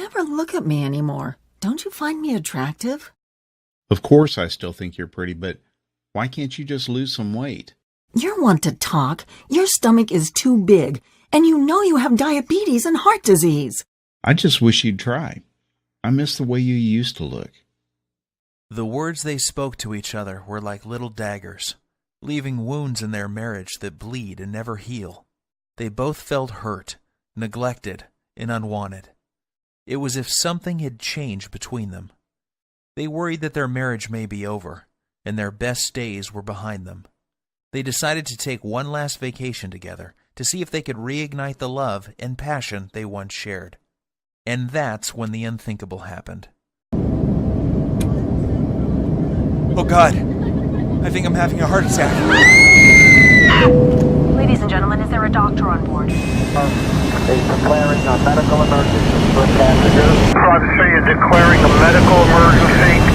never look at me anymore. Don't you find me attractive? Of course I still think you're pretty, but why can't you just lose some weight? You're one to talk. Your stomach is too big, and you know you have diabetes and heart disease. I just wish you'd try. I miss the way you used to look. The words they spoke to each other were like little daggers, leaving wounds in their marriage that bleed and never heal. They both felt hurt, neglected, and unwanted. It was as if something had changed between them. They worried that their marriage may be over, and their best days were behind them. They decided to take one last vacation together to see if they could reignite the love and passion they once shared. And that's when the unthinkable happened. Oh God, I think I'm having a heart attack. Ladies and gentlemen, is there a doctor on board? Is declaring a medical emergency for passengers. Roger 3 is declaring a medical emergency.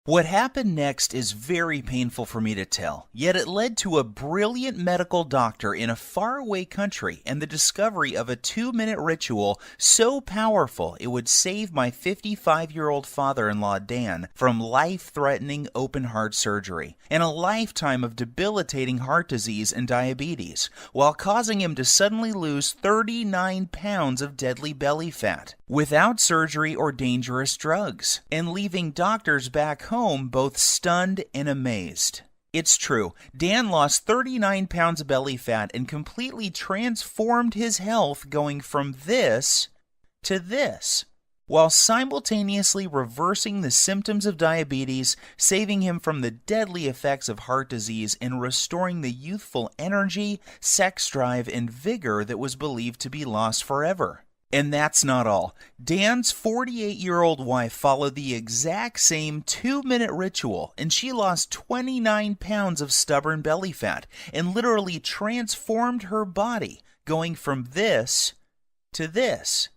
What happened next is very painful for me to tell, yet it led to a brilliant medical doctor in a faraway country and the discovery of a 2-minute ritual so powerful it would save my 55-year-old father-in-law Dan from life-threatening open-heart surgery and a lifetime of debilitating heart disease and diabetes, while causing him to suddenly lose 39 pounds of deadly belly fat without surgery or dangerous drugs, and leaving doctors back home both stunned and amazed. It's true, Dan lost 39 pounds of belly fat and completely transformed his health, going from this to this, while simultaneously reversing the symptoms of diabetes, saving him from the deadly effects of heart disease, and restoring the youthful energy, sex drive, and vigor that was believed to be lost forever. And that's not all. Dan's 48-year-old wife followed the exact same 2-minute ritual, and she lost 29 pounds of stubborn belly fat and literally transformed her body, going from this to this,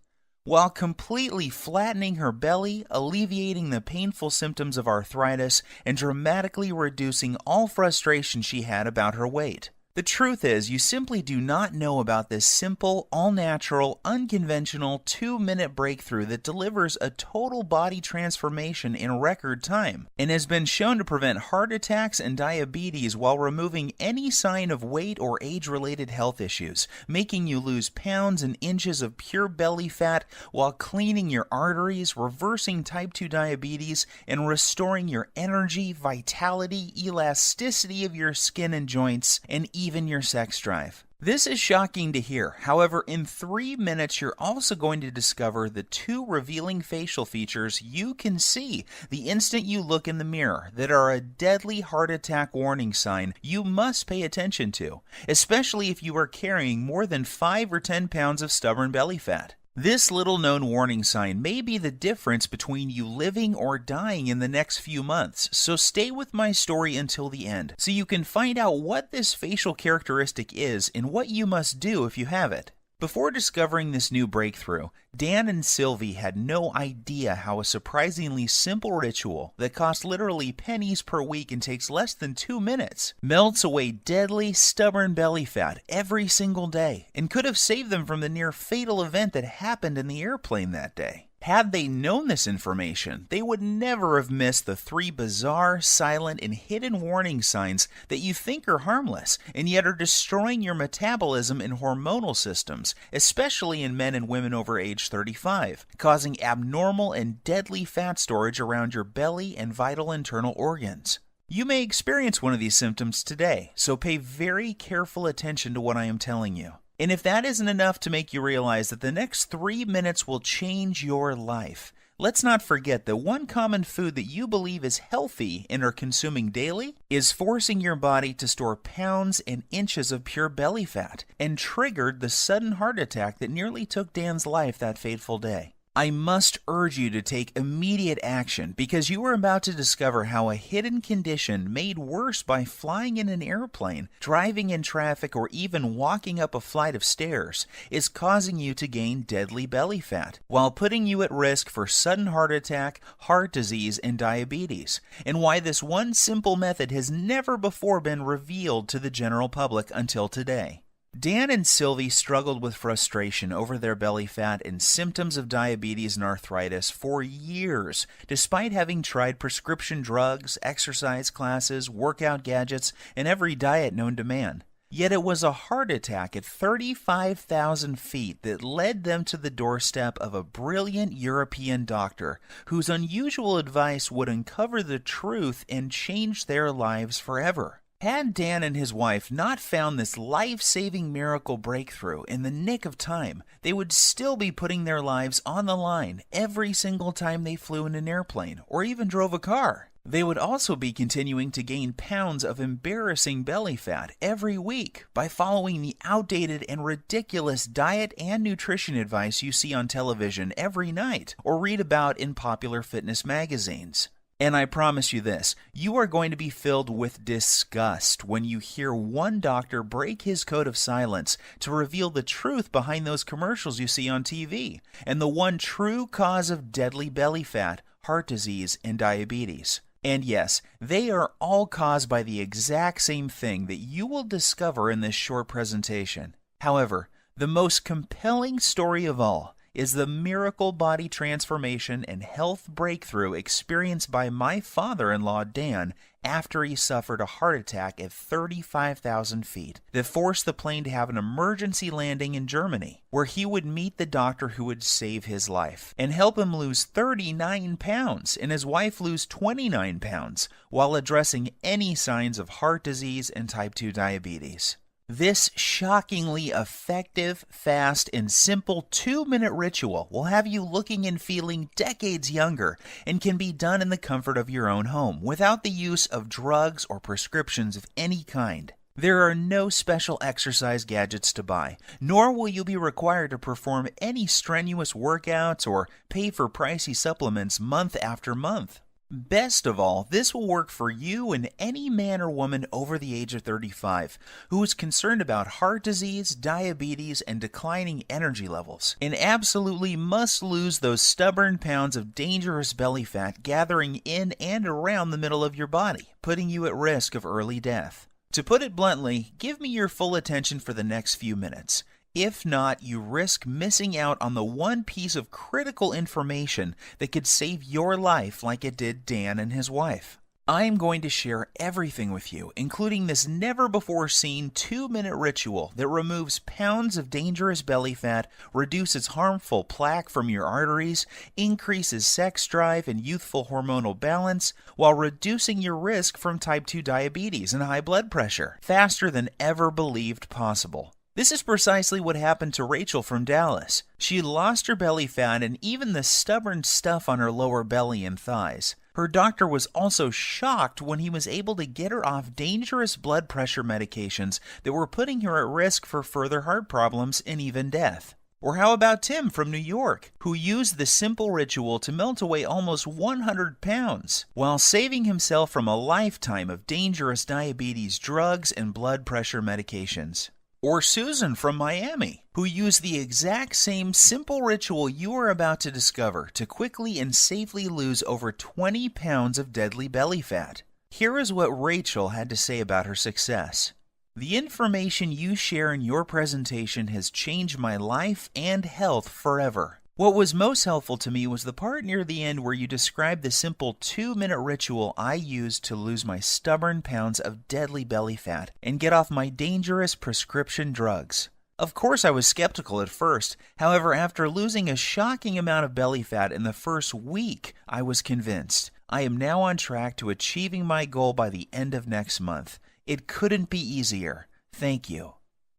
while completely flattening her belly, alleviating the painful symptoms of arthritis, and dramatically reducing all frustration she had about her weight. The truth is, you simply do not know about this simple, all-natural, unconventional 2-minute breakthrough that delivers a total body transformation in record time and has been shown to prevent heart attacks and diabetes while removing any sign of weight or age-related health issues, making you lose pounds and inches of pure belly fat while cleaning your arteries, reversing type 2 diabetes, and restoring your energy, vitality, elasticity of your skin and joints, and even your sex drive. This is shocking to hear. However, in 3 minutes, you're also going to discover the 2 revealing facial features you can see the instant you look in the mirror that are a deadly heart attack warning sign you must pay attention to, especially if you are carrying more than 5 or 10 pounds of stubborn belly fat. This little-known warning sign may be the difference between you living or dying in the next few months, so stay with my story until the end so you can find out what this facial characteristic is and what you must do if you have it. Before discovering this new breakthrough, Dan and Sylvie had no idea how a surprisingly simple ritual that costs literally pennies per week and takes less than 2 minutes melts away deadly, stubborn belly fat every single day and could have saved them from the near fatal event that happened in the airplane that day. Had they known this information, they would never have missed the 3 bizarre, silent, and hidden warning signs that you think are harmless, and yet are destroying your metabolism and hormonal systems, especially in men and women over age 35, causing abnormal and deadly fat storage around your belly and vital internal organs. You may experience one of these symptoms today, so pay very careful attention to what I am telling you. And if that isn't enough to make you realize that the next 3 minutes will change your life, let's not forget that one common food that you believe is healthy and are consuming daily is forcing your body to store pounds and inches of pure belly fat and triggered the sudden heart attack that nearly took Dan's life that fateful day. I must urge you to take immediate action because you are about to discover how a hidden condition made worse by flying in an airplane, driving in traffic, or even walking up a flight of stairs is causing you to gain deadly belly fat while putting you at risk for sudden heart attack, heart disease, and diabetes, and why this one simple method has never before been revealed to the general public until today. Dan and Sylvie struggled with frustration over their belly fat and symptoms of diabetes and arthritis for years, despite having tried prescription drugs, exercise classes, workout gadgets, and every diet known to man. Yet it was a heart attack at 35,000 feet that led them to the doorstep of a brilliant European doctor whose unusual advice would uncover the truth and change their lives forever. Had Dan and his wife not found this life-saving miracle breakthrough in the nick of time, they would still be putting their lives on the line every single time they flew in an airplane or even drove a car. They would also be continuing to gain pounds of embarrassing belly fat every week by following the outdated and ridiculous diet and nutrition advice you see on television every night or read about in popular fitness magazines. And I promise you this, you are going to be filled with disgust when you hear one doctor break his code of silence to reveal the truth behind those commercials you see on TV and the one true cause of deadly belly fat, heart disease, and diabetes. And yes, they are all caused by the exact same thing that you will discover in this short presentation. However, the most compelling story of all is the miracle body transformation and health breakthrough experienced by my father-in-law, Dan, after he suffered a heart attack at 35,000 feet that forced the plane to have an emergency landing in Germany, where he would meet the doctor who would save his life and help him lose 39 pounds and his wife lose 29 pounds while addressing any signs of heart disease and type 2 diabetes. This shockingly effective, fast, and simple 2-minute ritual will have you looking and feeling decades younger and can be done in the comfort of your own home without the use of drugs or prescriptions of any kind. There are no special exercise gadgets to buy, nor will you be required to perform any strenuous workouts or pay for pricey supplements month after month. Best of all, this will work for you and any man or woman over the age of 35 who is concerned about heart disease, diabetes, and declining energy levels, and absolutely must lose those stubborn pounds of dangerous belly fat gathering in and around the middle of your body, putting you at risk of early death. To put it bluntly, give me your full attention for the next few minutes. If not, you risk missing out on the one piece of critical information that could save your life like it did Dan and his wife. I am going to share everything with you, including this never-before-seen 2-minute ritual that removes pounds of dangerous belly fat, reduces harmful plaque from your arteries, increases sex drive and youthful hormonal balance, while reducing your risk from type 2 diabetes and high blood pressure faster than ever believed possible. This is precisely what happened to Rachel from Dallas. She lost her belly fat and even the stubborn stuff on her lower belly and thighs. Her doctor was also shocked when he was able to get her off dangerous blood pressure medications that were putting her at risk for further heart problems and even death. Or how about Tim from New York, who used the simple ritual to melt away almost 100 pounds while saving himself from a lifetime of dangerous diabetes drugs and blood pressure medications? Or Susan from Miami, who used the exact same simple ritual you are about to discover to quickly and safely lose over 20 pounds of deadly belly fat. Here is what Rachel had to say about her success. The information you share in your presentation has changed my life and health forever. What was most helpful to me was the part near the end where you described the simple 2-minute ritual I used to lose my stubborn pounds of deadly belly fat and get off my dangerous prescription drugs. Of course, I was skeptical at first. However, after losing a shocking amount of belly fat in the first week, I was convinced. I am now on track to achieving my goal by the end of next month. It couldn't be easier. Thank you.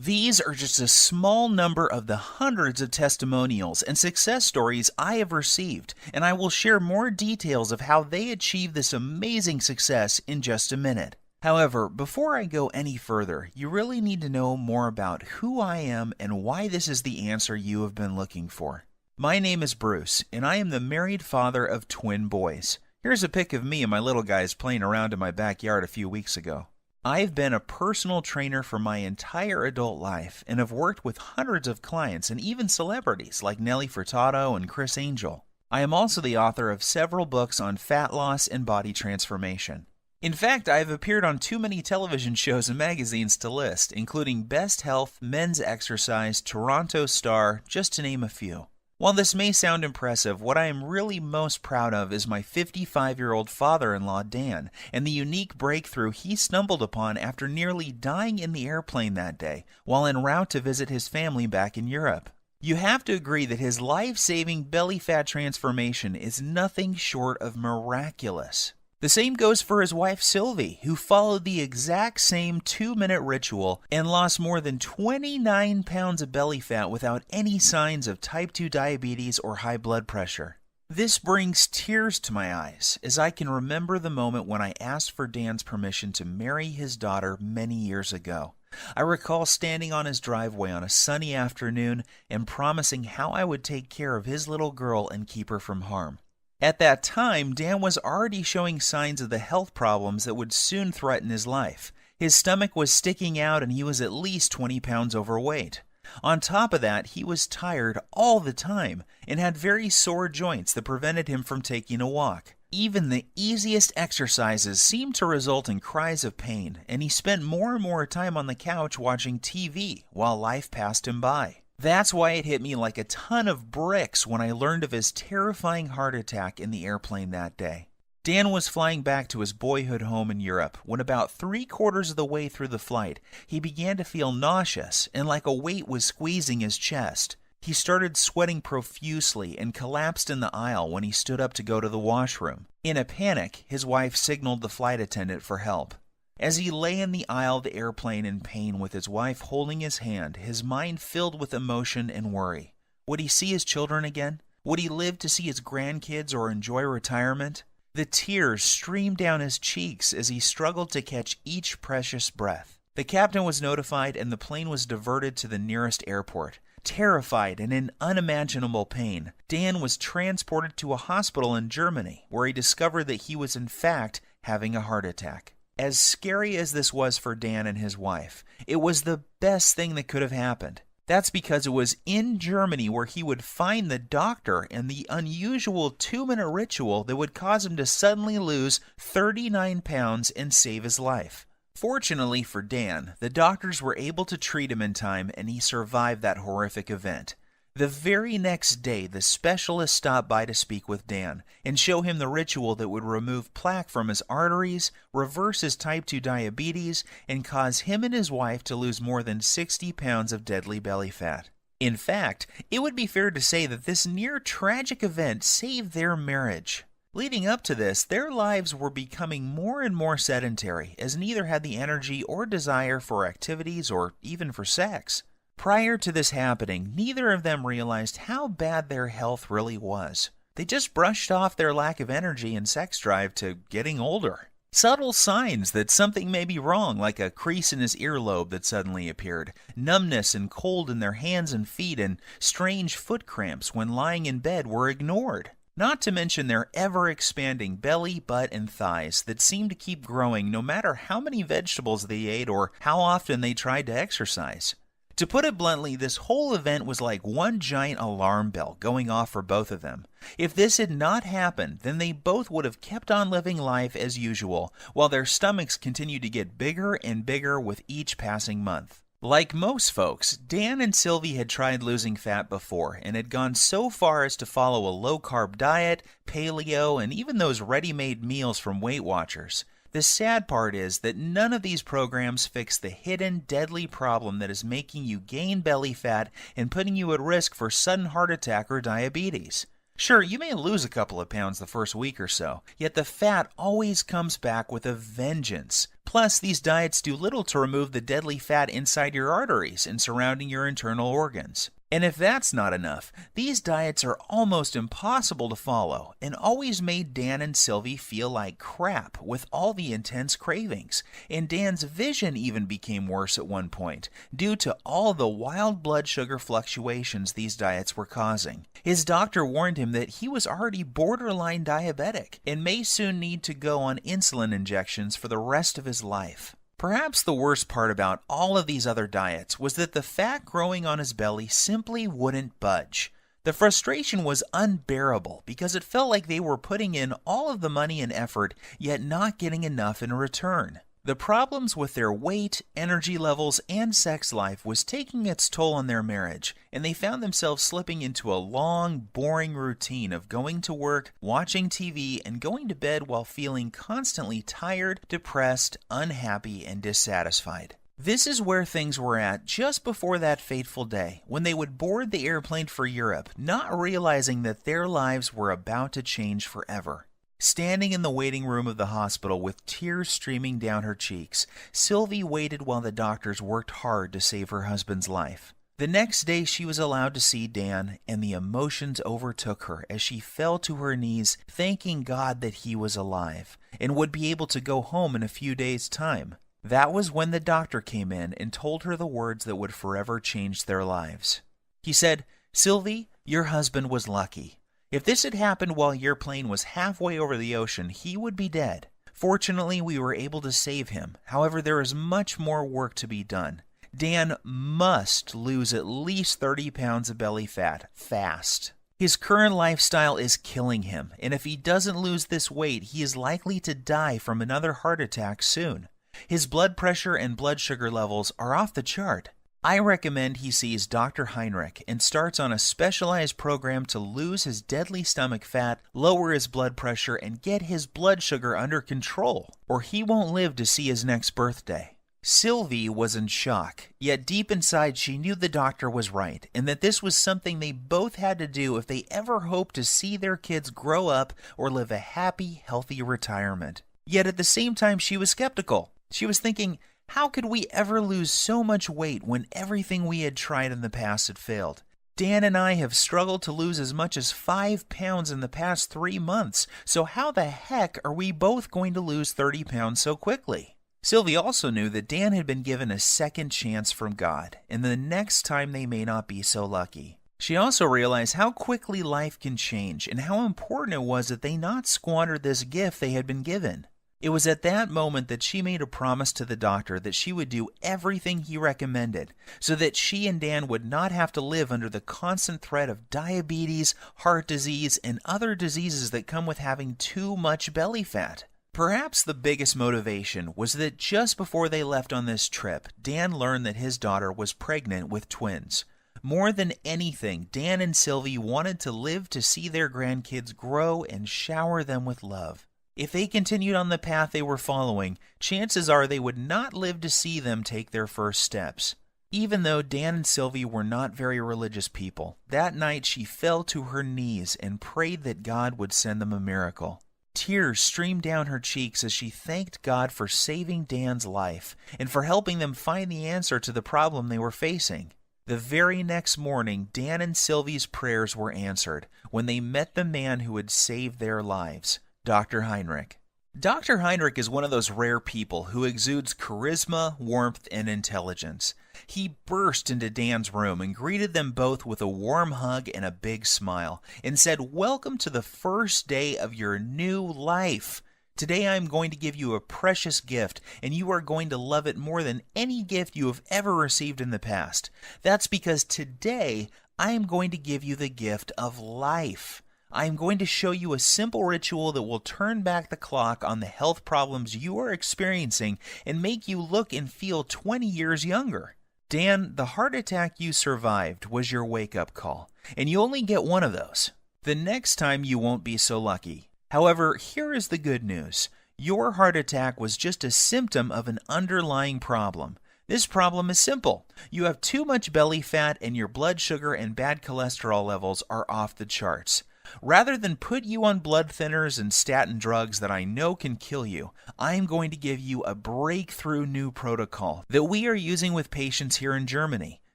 These are just a small number of the hundreds of testimonials and success stories I have received, and I will share more details of how they achieved this amazing success in just a minute. However, before I go any further, you really need to know more about who I am and why this is the answer you have been looking for. My name is Bruce, and I am the married father of twin boys. Here's a pic of me and my little guys playing around in my backyard a few weeks ago. I've been a personal trainer for my entire adult life and have worked with hundreds of clients and even celebrities like Nelly Furtado and Chris Angel. I am also the author of several books on fat loss and body transformation. In fact, I have appeared on too many television shows and magazines to list, including Best Health, Men's Exercise, Toronto Star, just to name a few. While this may sound impressive, what I am really most proud of is my 55-year-old father-in-law, Dan, and the unique breakthrough he stumbled upon after nearly dying in the airplane that day while en route to visit his family back in Europe. You have to agree that his life-saving belly fat transformation is nothing short of miraculous. The same goes for his wife Sylvie, who followed the exact same 2-minute ritual and lost more than 29 pounds of belly fat without any signs of type 2 diabetes or high blood pressure. This brings tears to my eyes as I can remember the moment when I asked for Dan's permission to marry his daughter many years ago. I recall standing on his driveway on a sunny afternoon and promising how I would take care of his little girl and keep her from harm. At that time, Dan was already showing signs of the health problems that would soon threaten his life. His stomach was sticking out and he was at least 20 pounds overweight. On top of that, he was tired all the time and had very sore joints that prevented him from taking a walk. Even the easiest exercises seemed to result in cries of pain, and he spent more and more time on the couch watching TV while life passed him by. That's why it hit me like a ton of bricks when I learned of his terrifying heart attack in the airplane that day. Dan was flying back to his boyhood home in Europe when about 3/4 of the way through the flight, he began to feel nauseous and like a weight was squeezing his chest. He started sweating profusely and collapsed in the aisle when he stood up to go to the washroom. In a panic, his wife signaled the flight attendant for help. As he lay in the aisle of the airplane in pain with his wife holding his hand, his mind filled with emotion and worry. Would he see his children again? Would he live to see his grandkids or enjoy retirement? The tears streamed down his cheeks as he struggled to catch each precious breath. The captain was notified and the plane was diverted to the nearest airport. Terrified and in unimaginable pain, Dan was transported to a hospital in Germany where he discovered that he was in fact having a heart attack. As scary as this was for Dan and his wife, it was the best thing that could have happened. That's because it was in Germany where he would find the doctor and the unusual 2-minute ritual that would cause him to suddenly lose 39 pounds and save his life. Fortunately for Dan, the doctors were able to treat him in time and he survived that horrific event. The very next day, the specialist stopped by to speak with Dan and show him the ritual that would remove plaque from his arteries, reverse his type 2 diabetes, and cause him and his wife to lose more than 60 pounds of deadly belly fat. In fact, it would be fair to say that this near-tragic event saved their marriage. Leading up to this, their lives were becoming more and more sedentary, as neither had the energy or desire for activities or even for sex. Prior to this happening, neither of them realized how bad their health really was. They just brushed off their lack of energy and sex drive to getting older. Subtle signs that something may be wrong, like a crease in his earlobe that suddenly appeared, numbness and cold in their hands and feet, and strange foot cramps when lying in bed were ignored. Not to mention their ever-expanding belly, butt, and thighs that seemed to keep growing no matter how many vegetables they ate or how often they tried to exercise. To put it bluntly, this whole event was like one giant alarm bell going off for both of them. If this had not happened, then they both would have kept on living life as usual, while their stomachs continued to get bigger and bigger with each passing month. Like most folks, Dan and Sylvie had tried losing fat before and had gone so far as to follow a low-carb diet, paleo, and even those ready-made meals from Weight Watchers. The sad part is that none of these programs fix the hidden, deadly problem that is making you gain belly fat and putting you at risk for sudden heart attack or diabetes. Sure, you may lose a couple of pounds the first week or so, yet the fat always comes back with a vengeance. Plus, these diets do little to remove the deadly fat inside your arteries and surrounding your internal organs. And if that's not enough, these diets are almost impossible to follow and always made Dan and Sylvie feel like crap with all the intense cravings. And Dan's vision even became worse at one point due to all the wild blood sugar fluctuations these diets were causing. His doctor warned him that he was already borderline diabetic and may soon need to go on insulin injections for the rest of his life. Perhaps the worst part about all of these other diets was that the fat growing on his belly simply wouldn't budge. The frustration was unbearable because it felt like they were putting in all of the money and effort, yet not getting enough in return. The problems with their weight, energy levels, and sex life was taking its toll on their marriage, and they found themselves slipping into a long, boring routine of going to work, watching TV, and going to bed while feeling constantly tired, depressed, unhappy, and dissatisfied. This is where things were at just before that fateful day, when they would board the airplane for Europe, not realizing that their lives were about to change forever. Standing in the waiting room of the hospital with tears streaming down her cheeks, Sylvie waited while the doctors worked hard to save her husband's life. The next day she was allowed to see Dan, and the emotions overtook her as she fell to her knees, thanking God that he was alive, and would be able to go home in a few days' time. That was when the doctor came in and told her the words that would forever change their lives. He said, "Sylvie, your husband was lucky. If this had happened while your plane was halfway over the ocean, he would be dead. Fortunately, we were able to save him. However, there is much more work to be done. Dan must lose at least 30 pounds of belly fat, fast. His current lifestyle is killing him, and if he doesn't lose this weight, he is likely to die from another heart attack soon. His blood pressure and blood sugar levels are off the chart. I recommend he sees Dr. Heinrich and starts on a specialized program to lose his deadly stomach fat, lower his blood pressure, and get his blood sugar under control, or he won't live to see his next birthday." Sylvie was in shock, yet deep inside she knew the doctor was right, and that this was something they both had to do if they ever hoped to see their kids grow up or live a happy, healthy retirement. Yet at the same time she was skeptical. She was thinking, how could we ever lose so much weight when everything we had tried in the past had failed? Dan and I have struggled to lose as much as 5 pounds in the past 3 months, so how the heck are we both going to lose 30 pounds so quickly? Sylvie also knew that Dan had been given a second chance from God, and the next time they may not be so lucky. She also realized how quickly life can change and how important it was that they not squander this gift they had been given. It was at that moment that she made a promise to the doctor that she would do everything he recommended so that she and Dan would not have to live under the constant threat of diabetes, heart disease, and other diseases that come with having too much belly fat. Perhaps the biggest motivation was that just before they left on this trip, Dan learned that his daughter was pregnant with twins. More than anything, Dan and Sylvie wanted to live to see their grandkids grow and shower them with love. If they continued on the path they were following, chances are they would not live to see them take their first steps. Even though Dan and Sylvie were not very religious people, that night she fell to her knees and prayed that God would send them a miracle. Tears streamed down her cheeks as she thanked God for saving Dan's life and for helping them find the answer to the problem they were facing. The very next morning, Dan and Sylvie's prayers were answered when they met the man who had saved their lives, Dr. Heinrich. Dr. Heinrich is one of those rare people who exudes charisma, warmth, and intelligence. He burst into Dan's room and greeted them both with a warm hug and a big smile, and said, "Welcome to the first day of your new life. Today I am going to give you a precious gift, and you are going to love it more than any gift you have ever received in the past. That's because today I am going to give you the gift of life. I am going to show you a simple ritual that will turn back the clock on the health problems you are experiencing and make you look and feel 20 years younger. Dan, the heart attack you survived was your wake-up call, and you only get one of those. The next time you won't be so lucky. However, here is the good news. Your heart attack was just a symptom of an underlying problem. This problem is simple. You have too much belly fat and your blood sugar and bad cholesterol levels are off the charts. Rather than put you on blood thinners and statin drugs that I know can kill you, I am going to give you a breakthrough new protocol that we are using with patients here in Germany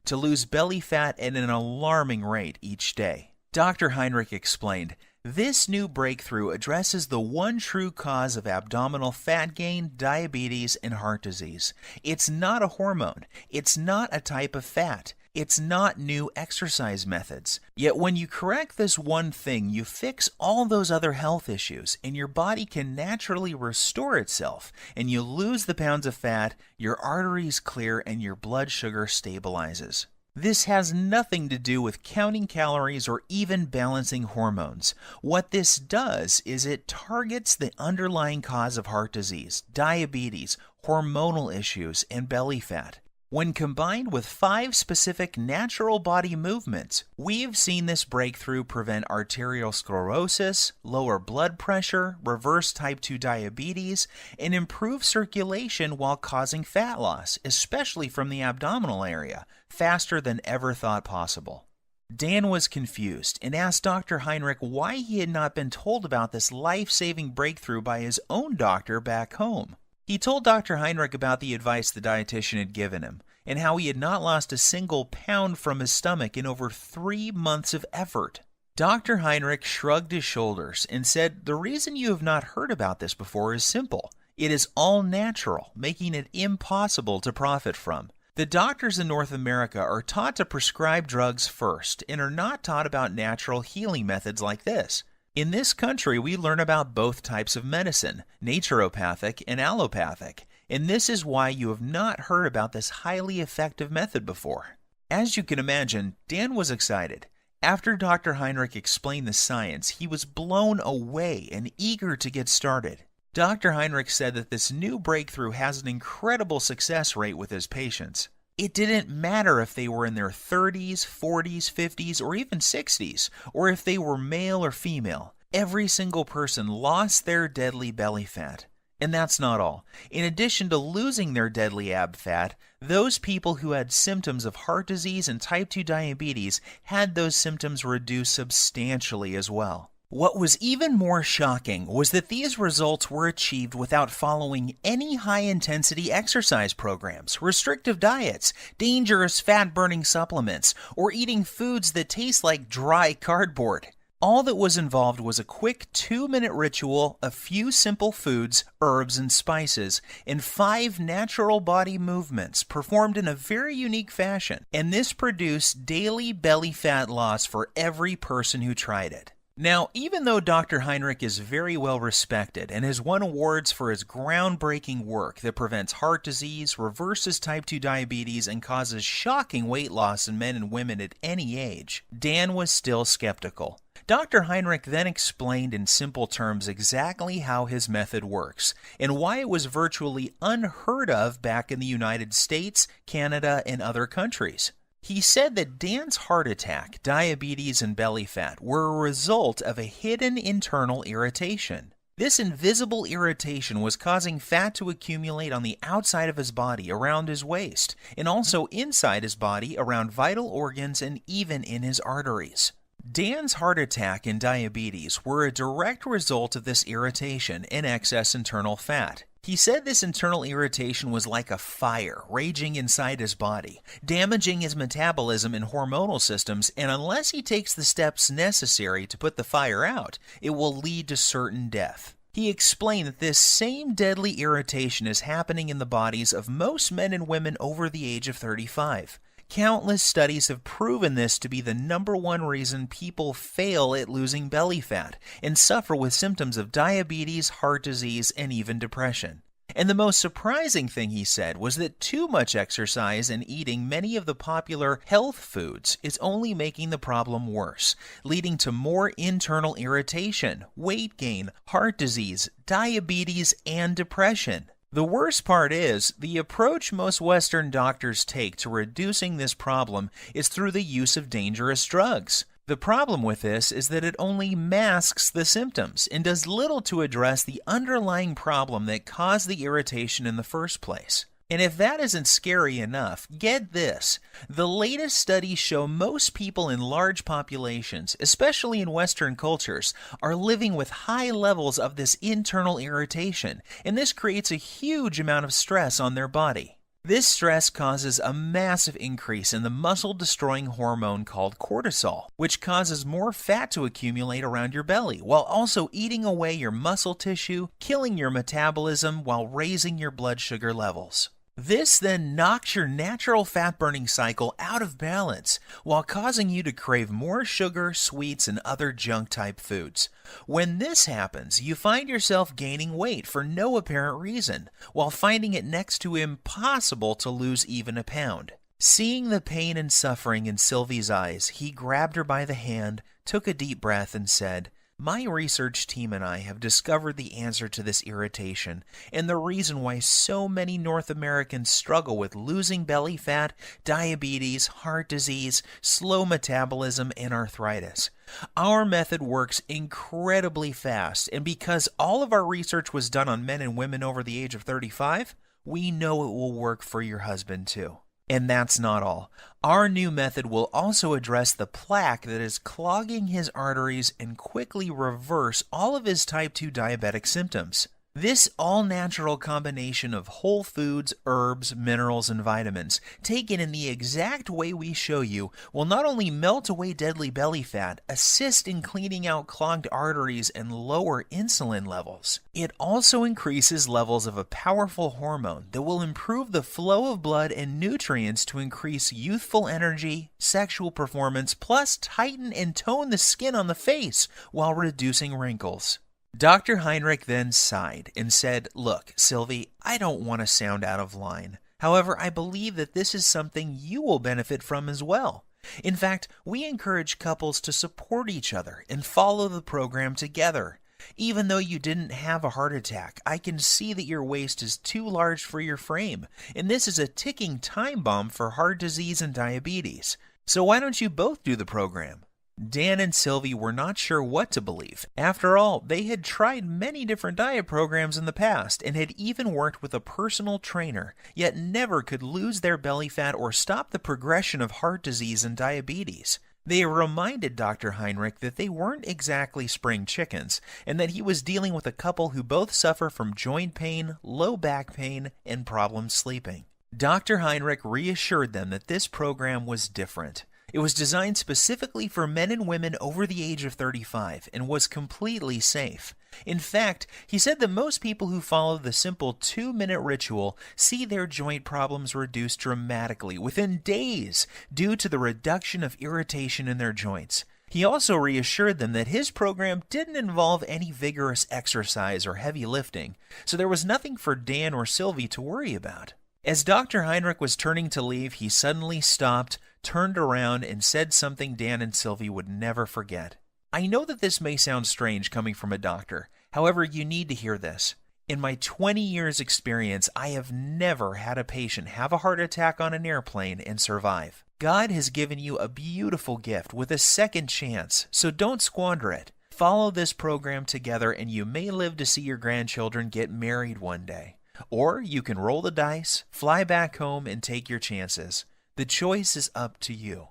to lose belly fat at an alarming rate each day. Dr. Heinrich explained, this new breakthrough addresses the one true cause of abdominal fat gain, diabetes, and heart disease. It's not a hormone. It's not a type of fat. It's not new exercise methods. Yet when you correct this one thing, you fix all those other health issues, and your body can naturally restore itself, and you lose the pounds of fat, your arteries clear, and your blood sugar stabilizes. This has nothing to do with counting calories or even balancing hormones. What this does is it targets the underlying cause of heart disease, diabetes, hormonal issues, and belly fat. When combined with 5 specific natural body movements, we've seen this breakthrough prevent arterial sclerosis, lower blood pressure, reverse type 2 diabetes, and improve circulation while causing fat loss, especially from the abdominal area, faster than ever thought possible. Dan was confused and asked Dr. Heinrich why he had not been told about this life-saving breakthrough by his own doctor back home. He told Dr. Heinrich about the advice the dietitian had given him, and how he had not lost a single pound from his stomach in over 3 months of effort. Dr. Heinrich shrugged his shoulders and said, "The reason you have not heard about this before is simple. It is all natural, making it impossible to profit from. The doctors in North America are taught to prescribe drugs first and are not taught about natural healing methods like this. In this country, we learn about both types of medicine, naturopathic and allopathic, and this is why you have not heard about this highly effective method before." As you can imagine, Dan was excited. After Dr. Heinrich explained the science, he was blown away and eager to get started. Dr. Heinrich said that this new breakthrough has an incredible success rate with his patients. It didn't matter if they were in their 30s, 40s, 50s, or even 60s, or if they were male or female. Every single person lost their deadly belly fat. And that's not all. In addition to losing their deadly ab fat, those people who had symptoms of heart disease and type 2 diabetes had those symptoms reduced substantially as well. What was even more shocking was that these results were achieved without following any high-intensity exercise programs, restrictive diets, dangerous fat-burning supplements, or eating foods that taste like dry cardboard. All that was involved was a quick 2-minute ritual, a few simple foods, herbs, and spices, and 5 natural body movements performed in a very unique fashion. And this produced daily belly fat loss for every person who tried it. Now, even though Dr. Heinrich is very well respected and has won awards for his groundbreaking work that prevents heart disease, reverses type 2 diabetes, and causes shocking weight loss in men and women at any age, Dan was still skeptical. Dr. Heinrich then explained in simple terms exactly how his method works and why it was virtually unheard of back in the United States, Canada, and other countries. He said that Dan's heart attack, diabetes, and belly fat were a result of a hidden internal irritation. This invisible irritation was causing fat to accumulate on the outside of his body around his waist, and also inside his body around vital organs and even in his arteries. Dan's heart attack and diabetes were a direct result of this irritation and excess internal fat. He said this internal irritation was like a fire raging inside his body, damaging his metabolism and hormonal systems, and unless he takes the steps necessary to put the fire out, it will lead to certain death. He explained that this same deadly irritation is happening in the bodies of most men and women over the age of 35. Countless studies have proven this to be the #1 reason people fail at losing belly fat and suffer with symptoms of diabetes, heart disease, and even depression. And the most surprising thing he said was that too much exercise and eating many of the popular health foods is only making the problem worse, leading to more internal irritation, weight gain, heart disease, diabetes, and depression. The worst part is, the approach most Western doctors take to reducing this problem is through the use of dangerous drugs. The problem with this is that it only masks the symptoms and does little to address the underlying problem that caused the irritation in the first place. And if that isn't scary enough, get this. The latest studies show most people in large populations, especially in Western cultures, are living with high levels of this internal irritation, and this creates a huge amount of stress on their body. This stress causes a massive increase in the muscle-destroying hormone called cortisol, which causes more fat to accumulate around your belly, while also eating away your muscle tissue, killing your metabolism while raising your blood sugar levels. This then knocks your natural fat-burning cycle out of balance, while causing you to crave more sugar, sweets, and other junk-type foods. When this happens, you find yourself gaining weight for no apparent reason, while finding it next to impossible to lose even a pound. Seeing the pain and suffering in Sylvie's eyes, he grabbed her by the hand, took a deep breath, and said, "My research team and I have discovered the answer to this irritation and the reason why so many North Americans struggle with losing belly fat, diabetes, heart disease, slow metabolism, and arthritis. Our method works incredibly fast, and because all of our research was done on men and women over the age of 35, we know it will work for your husband too." And that's not all. Our new method will also address the plaque that is clogging his arteries and quickly reverse all of his type 2 diabetic symptoms. This all-natural combination of whole foods, herbs, minerals, and vitamins, taken in the exact way we show you, will not only melt away deadly belly fat, assist in cleaning out clogged arteries, and lower insulin levels. It also increases levels of a powerful hormone that will improve the flow of blood and nutrients to increase youthful energy, sexual performance, plus tighten and tone the skin on the face while reducing wrinkles. Dr. Heinrich then sighed and said, "Look, Sylvie, I don't want to sound out of line. However, I believe that this is something you will benefit from as well. In fact, we encourage couples to support each other and follow the program together. Even though you didn't have a heart attack, I can see that your waist is too large for your frame, and this is a ticking time bomb for heart disease and diabetes. So why don't you both do the program?" Dan and Sylvie were not sure what to believe. After all, they had tried many different diet programs in the past and had even worked with a personal trainer, yet never could lose their belly fat or stop the progression of heart disease and diabetes. They reminded Dr. Heinrich that they weren't exactly spring chickens, and that he was dealing with a couple who both suffer from joint pain, low back pain, and problems sleeping. Dr. Heinrich reassured them that this program was different. It was designed specifically for men and women over the age of 35 and was completely safe. In fact, he said that most people who follow the simple 2-minute ritual see their joint problems reduced dramatically within days due to the reduction of irritation in their joints. He also reassured them that his program didn't involve any vigorous exercise or heavy lifting, so there was nothing for Dan or Sylvie to worry about. As Dr. Heinrich was turning to leave, he suddenly stopped, turned around, and said something Dan and Sylvie would never forget. "I know that this may sound strange coming from a doctor. However, you need to hear this. In my 20 years experience, I have never had a patient have a heart attack on an airplane and survive. God has given you a beautiful gift with a second chance, so don't squander it. Follow this program together and you may live to see your grandchildren get married one day. Or you can roll the dice, fly back home, and take your chances. The choice is up to you."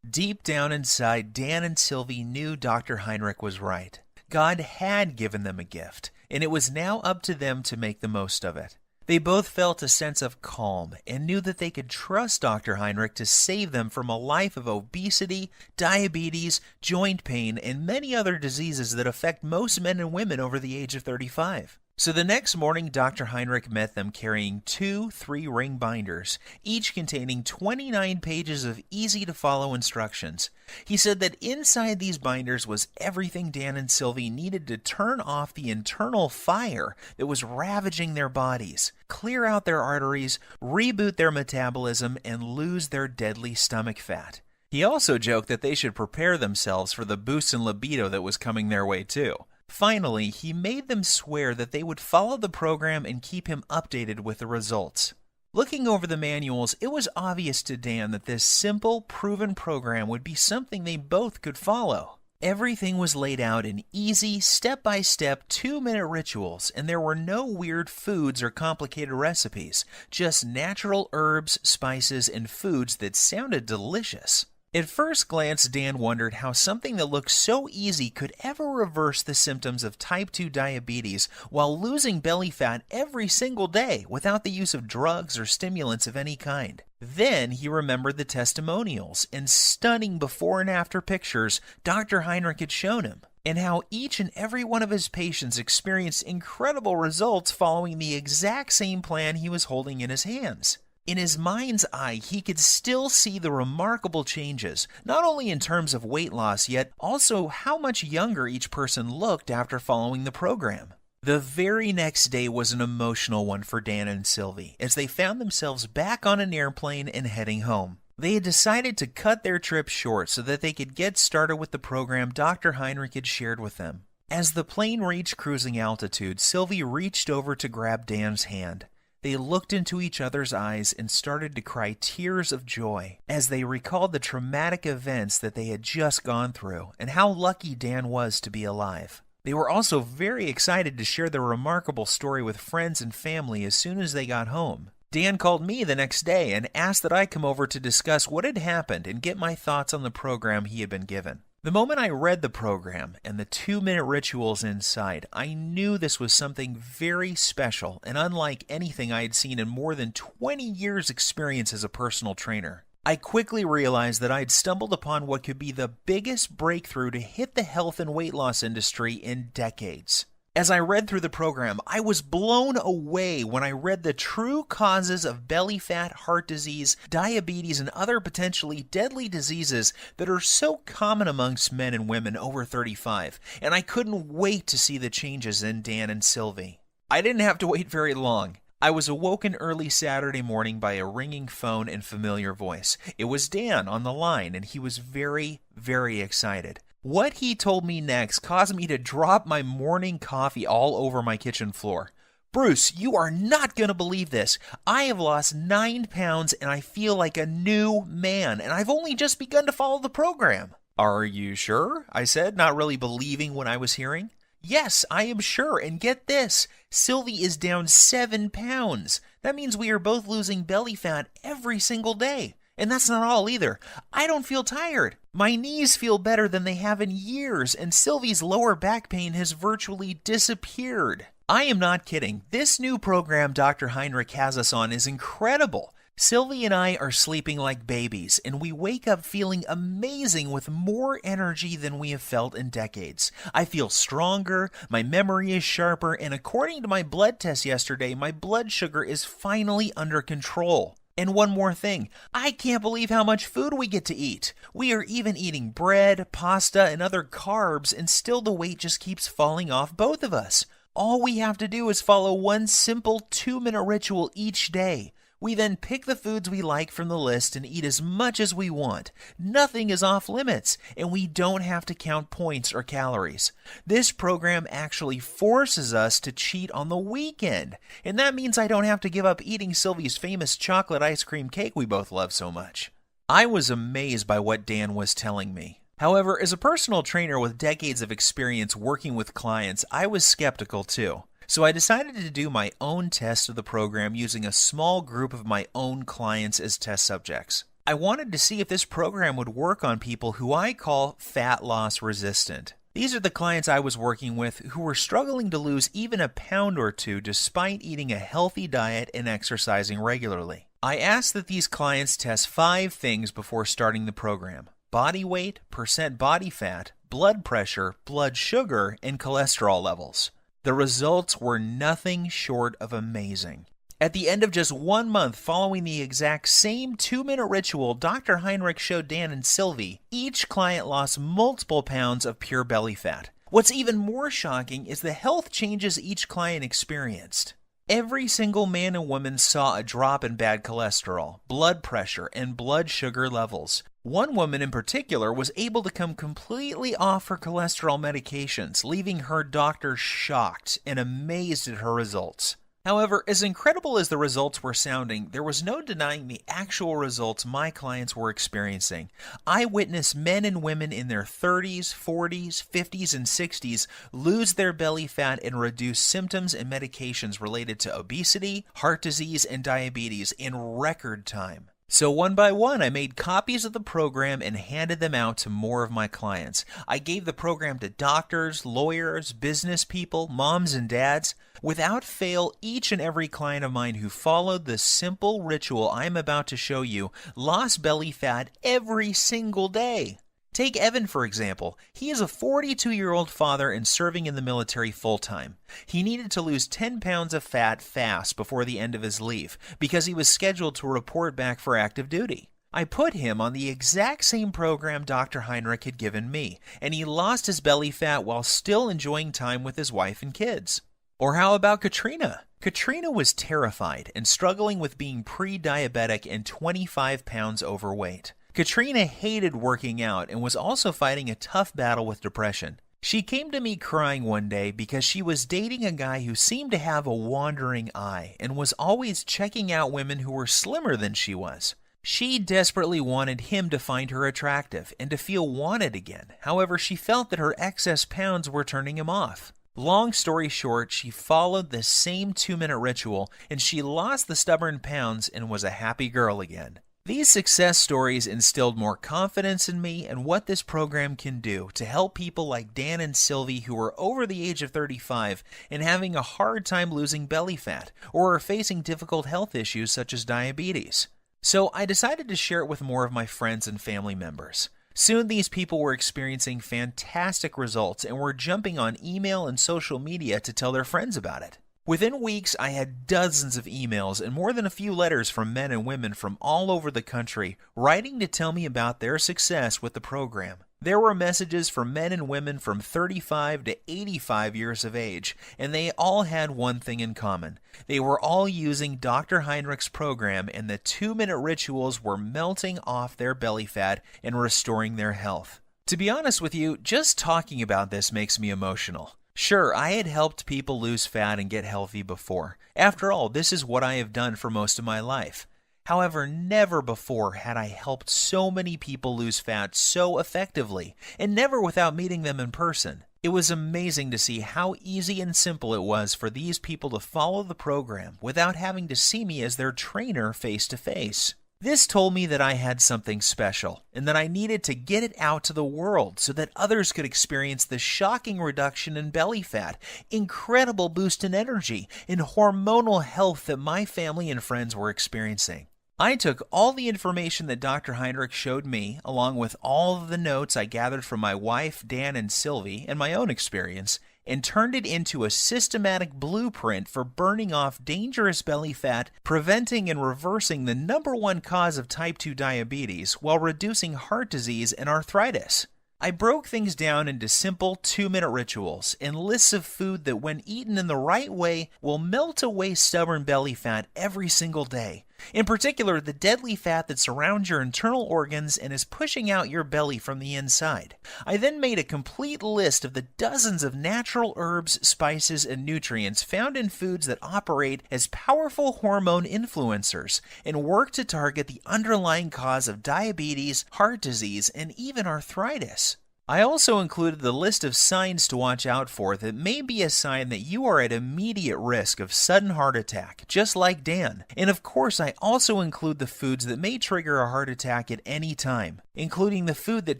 Deep down inside, Dan and Sylvie knew Dr. Heinrich was right. God had given them a gift, and it was now up to them to make the most of it. They both felt a sense of calm and knew that they could trust Dr. Heinrich to save them from a life of obesity, diabetes, joint pain, and many other diseases that affect most men and women over the age of 35. So the next morning, Dr. Heinrich met them carrying 2 3-ring binders, each containing 29 pages of easy-to-follow instructions. He said that inside these binders was everything Dan and Sylvie needed to turn off the internal fire that was ravaging their bodies, clear out their arteries, reboot their metabolism, and lose their deadly stomach fat. He also joked that they should prepare themselves for the boost in libido that was coming their way too. Finally, he made them swear that they would follow the program and keep him updated with the results. Looking over the manuals, it was obvious to Dan that this simple, proven program would be something they both could follow. Everything was laid out in easy, step-by-step, 2-minute rituals, and there were no weird foods or complicated recipes, just natural herbs, spices, and foods that sounded delicious. At first glance, Dan wondered how something that looked so easy could ever reverse the symptoms of type 2 diabetes while losing belly fat every single day without the use of drugs or stimulants of any kind. Then he remembered the testimonials and stunning before and after pictures Dr. Heinrich had shown him, and how each and every one of his patients experienced incredible results following the exact same plan he was holding in his hands. In his mind's eye, he could still see the remarkable changes, not only in terms of weight loss, yet also how much younger each person looked after following the program. The very next day was an emotional one for Dan and Sylvie, as they found themselves back on an airplane and heading home. They had decided to cut their trip short so that they could get started with the program Dr. Heinrich had shared with them. As the plane reached cruising altitude, Sylvie reached over to grab Dan's hand. They looked into each other's eyes and started to cry tears of joy as they recalled the traumatic events that they had just gone through and how lucky Dan was to be alive. They were also very excited to share their remarkable story with friends and family as soon as they got home. Dan called me the next day and asked that I come over to discuss what had happened and get my thoughts on the program he had been given. The moment I read the program and the 2-minute rituals inside, I knew this was something very special and unlike anything I had seen in more than 20 years' experience as a personal trainer. I quickly realized that I had stumbled upon what could be the biggest breakthrough to hit the health and weight loss industry in decades. As I read through the program, I was blown away when I read the true causes of belly fat, heart disease, diabetes, and other potentially deadly diseases that are so common amongst men and women over 35, and I couldn't wait to see the changes in Dan and Sylvie. I didn't have to wait very long. I was awoken early Saturday morning by a ringing phone and familiar voice. It was Dan on the line, and he was very, very excited. What he told me next caused me to drop my morning coffee all over my kitchen floor. Bruce, you are not going to believe this. I have lost 9 pounds and I feel like a new man, and I've only just begun to follow the program. Are you sure? I said, not really believing what I was hearing. Yes, I am sure, and get this. Sylvie is down 7 pounds. That means we are both losing belly fat every single day. And that's not all either. I don't feel tired. My knees feel better than they have in years, and Sylvie's lower back pain has virtually disappeared. I am not kidding. This new program Dr. Heinrich has us on is incredible. Sylvie and I are sleeping like babies, and we wake up feeling amazing with more energy than we have felt in decades. I feel stronger, my memory is sharper, and according to my blood test yesterday, my blood sugar is finally under control. And one more thing, I can't believe how much food we get to eat. We are even eating bread, pasta, and other carbs, and still the weight just keeps falling off both of us. All we have to do is follow one simple 2-minute ritual each day. We then pick the foods we like from the list and eat as much as we want. Nothing is off limits, and we don't have to count points or calories. This program actually forces us to cheat on the weekend, and that means I don't have to give up eating Sylvie's famous chocolate ice cream cake we both love so much. I was amazed by what Dan was telling me. However, as a personal trainer with decades of experience working with clients, I was skeptical too. So I decided to do my own test of the program using a small group of my own clients as test subjects. I wanted to see if this program would work on people who I call fat loss resistant. These are the clients I was working with who were struggling to lose even a pound or two despite eating a healthy diet and exercising regularly. I asked that these clients test 5 things before starting the program: body weight, percent body fat, blood pressure, blood sugar, and cholesterol levels. The results were nothing short of amazing. At the end of just 1 month following the exact same 2-minute ritual Dr. Heinrich showed Dan and Sylvie, each client lost multiple pounds of pure belly fat. What's even more shocking is the health changes each client experienced. Every single man and woman saw a drop in bad cholesterol, blood pressure, and blood sugar levels. One woman in particular was able to come completely off her cholesterol medications, leaving her doctor shocked and amazed at her results. However, as incredible as the results were sounding, there was no denying the actual results my clients were experiencing. I witnessed men and women in their 30s, 40s, 50s, and 60s lose their belly fat and reduce symptoms and medications related to obesity, heart disease, and diabetes in record time. So one by one, I made copies of the program and handed them out to more of my clients. I gave the program to doctors, lawyers, business people, moms and dads. Without fail, each and every client of mine who followed the simple ritual I'm about to show you lost belly fat every single day. Take Evan, for example. He is a 42-year-old father and serving in the military full-time. He needed to lose 10 pounds of fat fast before the end of his leave because he was scheduled to report back for active duty. I put him on the exact same program Dr. Heinrich had given me, and he lost his belly fat while still enjoying time with his wife and kids. Or how about Katrina? Katrina was terrified and struggling with being pre-diabetic and 25 pounds overweight. Katrina hated working out and was also fighting a tough battle with depression. She came to me crying one day because she was dating a guy who seemed to have a wandering eye and was always checking out women who were slimmer than she was. She desperately wanted him to find her attractive and to feel wanted again. However, she felt that her excess pounds were turning him off. Long story short, she followed the same 2-minute ritual and she lost the stubborn pounds and was a happy girl again. These success stories instilled more confidence in me and what this program can do to help people like Dan and Sylvie who are over the age of 35 and having a hard time losing belly fat or are facing difficult health issues such as diabetes. So I decided to share it with more of my friends and family members. Soon these people were experiencing fantastic results and were jumping on email and social media to tell their friends about it. Within weeks, I had dozens of emails and more than a few letters from men and women from all over the country writing to tell me about their success with the program. There were messages from men and women from 35 to 85 years of age, and they all had one thing in common. They were all using Dr. Heinrich's program, and the 2-minute rituals were melting off their belly fat and restoring their health. To be honest with you, just talking about this makes me emotional. Sure, I had helped people lose fat and get healthy before. After all, this is what I have done for most of my life. However, never before had I helped so many people lose fat so effectively, and never without meeting them in person. It was amazing to see how easy and simple it was for these people to follow the program without having to see me as their trainer face to face. This told me that I had something special, and that I needed to get it out to the world so that others could experience the shocking reduction in belly fat, incredible boost in energy, and hormonal health that my family and friends were experiencing. I took all the information that Dr. Heinrich showed me, along with all of the notes I gathered from my wife, Dan, and Sylvie, and my own experience, and turned it into a systematic blueprint for burning off dangerous belly fat, preventing and reversing the #1 cause of type 2 diabetes while reducing heart disease and arthritis. I broke things down into simple 2-minute rituals and lists of food that when eaten in the right way will melt away stubborn belly fat every single day. In particular, the deadly fat that surrounds your internal organs and is pushing out your belly from the inside. I then made a complete list of the dozens of natural herbs, spices, and nutrients found in foods that operate as powerful hormone influencers and work to target the underlying cause of diabetes, heart disease, and even arthritis. I also included the list of signs to watch out for that may be a sign that you are at immediate risk of sudden heart attack, just like Dan. And of course, I also include the foods that may trigger a heart attack at any time, including the food that